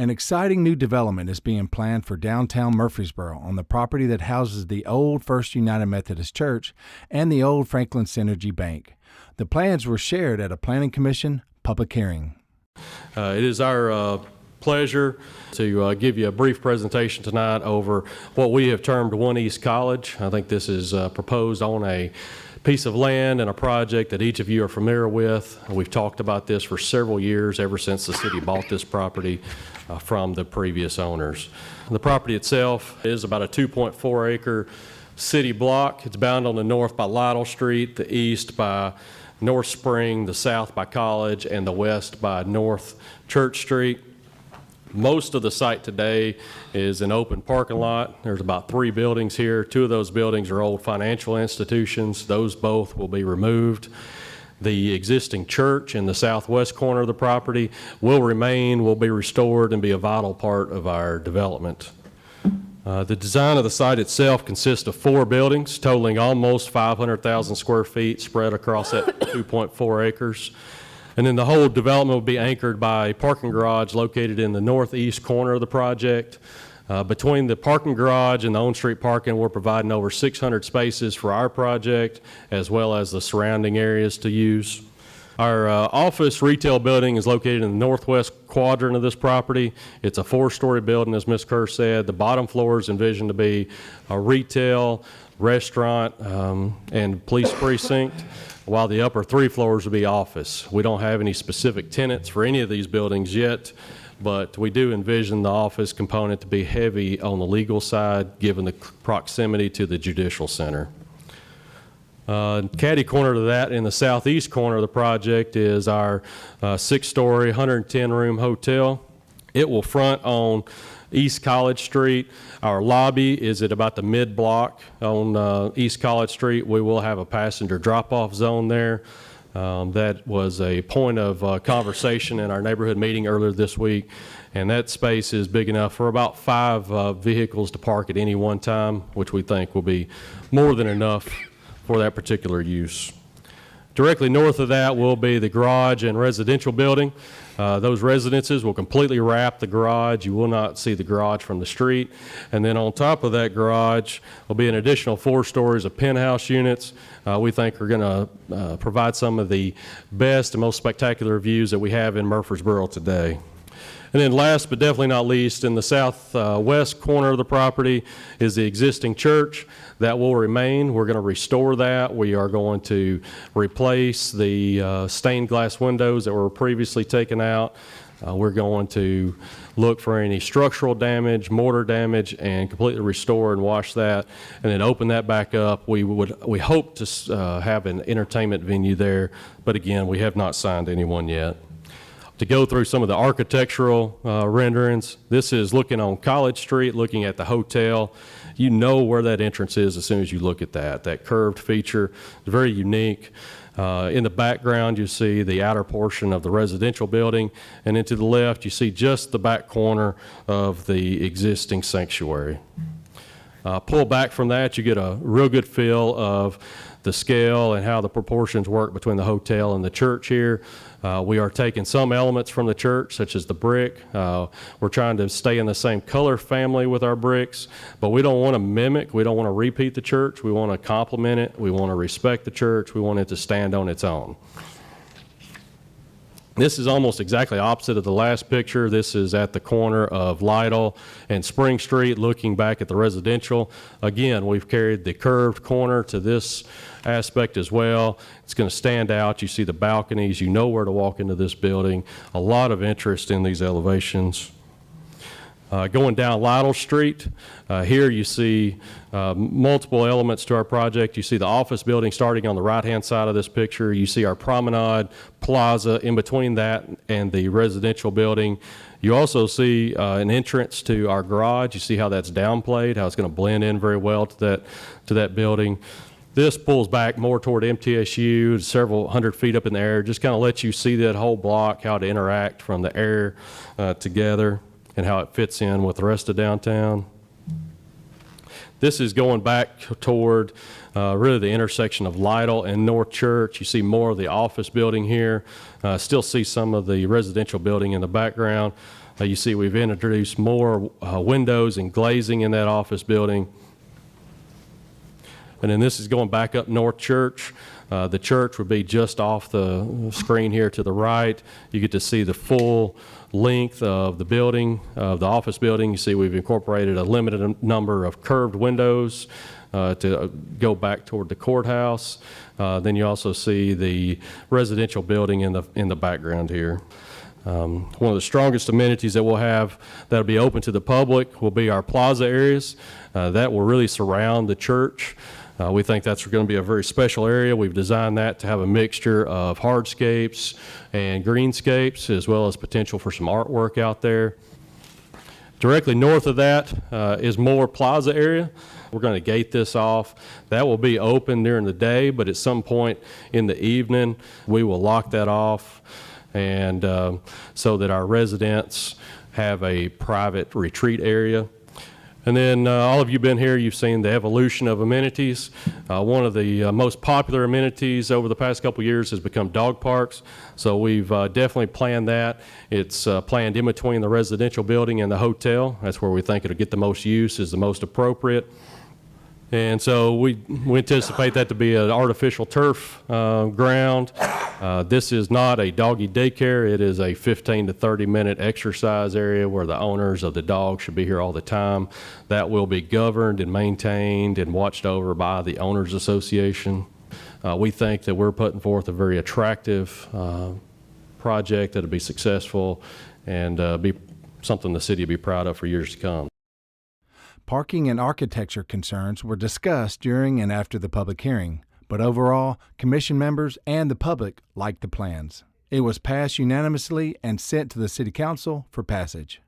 An exciting new development is being planned for downtown Murfreesboro on the property that houses the old First United Methodist Church and the old Franklin Synergy Bank. The plans were shared at a Planning Commission public hearing. It is our pleasure to give you a brief presentation tonight over what we have termed One East College. I think this is proposed on a piece of land and a project that each of you are familiar with. We've talked about this for several years, ever since the city bought this property from the previous owners. The property itself is about a 2.4 acre city block. It's bounded on the north by Lytle Street, the east by North Spring, the south by College, and the west by North Church Street. Most of the site today is an open parking lot. There's about 3 buildings here. 2 of those buildings are old financial institutions. Those both will be removed. The existing church in the southwest corner of the property will remain, will be restored, and be a vital part of our development. The design of the site itself consists of 4 buildings totaling almost 500,000 square feet spread across that 2.4 acres. And then the whole development will be anchored by a parking garage located in the northeast corner of the project. Between the parking garage and the on-street parking, we're providing over 600 spaces for our project, as well as the surrounding areas to use. Our office retail building is located in the northwest quadrant of this property. It's a 4-story building, as Ms. Kerr said. The bottom floor is envisioned to be a retail, restaurant, and police precinct, while the upper 3 floors will be office. We don't have any specific tenants for any of these buildings yet, but we do envision the office component to be heavy on the legal side, given the proximity to the judicial center. Caddy corner to that, in the southeast corner of the project, is our 6-story, 110-room hotel. It will front on East College Street. Our lobby is at about the mid-block on East College Street. We will have a passenger drop-off zone there. That was a point of conversation in our neighborhood meeting earlier this week, and that space is big enough for about 5 vehicles to park at any one time, which we think will be more than enough for that particular use. Directly north of that will be the garage and residential building. Those residences will completely wrap the garage. You will not see the garage from the street. And then on top of that garage will be an additional 4 stories of penthouse units. We think are going to provide some of the best and most spectacular views that we have in Murfreesboro today. And then last but definitely not least, in the southwest corner of the property is the existing church. That will remain. We're going to restore that. We are going to replace the stained glass windows that were previously taken out. We're going to look for any structural damage, mortar damage, and completely restore and wash that, and then open that back up. We hope to have an entertainment venue there, but again, we have not signed anyone yet. To go through some of the architectural renderings, this is looking on College Street, looking at the hotel. You know where that entrance is as soon as you look at that curved feature. It's very unique. In the background, you see the outer portion of the residential building, and then to the left, you see just the back corner of the existing sanctuary. Pull back from that, you get a real good feel of the scale and how the proportions work between the hotel and the church here. We are taking some elements from the church, such as the brick. We're trying to stay in the same color family with our bricks, but we don't want to mimic, we don't want to repeat the church. We want to complement it. We want to respect the church. We want it to stand on its own. This is almost exactly opposite of the last picture. This is at the corner of Lytle and Spring Street, looking back at the residential. Again, we've carried the curved corner to this aspect as well. It's going to stand out. You see the balconies. You know where to walk into this building. A lot of interest in these elevations. Going down Lytle Street, here you see multiple elements to our project. You see the office building starting on the right-hand side of this picture. You see our promenade plaza in between that and the residential building. You also see an entrance to our garage. You see how that's downplayed, how it's going to blend in very well to that building. This pulls back more toward MTSU, several hundred feet up in the air, just kind of lets you see that whole block, how to interact from the air together, and how it fits in with the rest of downtown. This is going back toward really the intersection of Lytle and North Church. You see more of the office building here. Still see some of the residential building in the background. You see we've introduced more windows and glazing in that office building. And then this is going back up North Church. The church would be just off the screen here to the right. You get to see the full length of the building, of the office building. You see we've incorporated a limited number of curved windows to go back toward the courthouse. Then you also see the residential building in the background here. One of the strongest amenities that we'll have that'll be open to the public will be our plaza areas. That will really surround the church. We think that's going to be a very special area. We've designed that to have a mixture of hardscapes and greenscapes, as well as potential for some artwork out there. Directly north of that is more plaza area. We're going to gate this off. That will be open during the day, but at some point in the evening, we will lock that off, and so that our residents have a private retreat area. And then all of you been here, you've seen the evolution of amenities. One of the most popular amenities over the past couple years has become dog parks. So we've definitely planned that. It's planned in between the residential building and the hotel. That's where we think it'll get the most use, is the most appropriate. And so we anticipate that to be an artificial turf ground. This is not a doggy daycare. It is a 15 to 30-minute exercise area where the owners of the dog should be here all the time. That will be governed and maintained and watched over by the Owners Association. We think that we're putting forth a very attractive project that'll be successful and be something the city will be proud of for years to come. Parking and architecture concerns were discussed during and after the public hearing, but overall, commission members and the public liked the plans. It was passed unanimously and sent to the City Council for passage.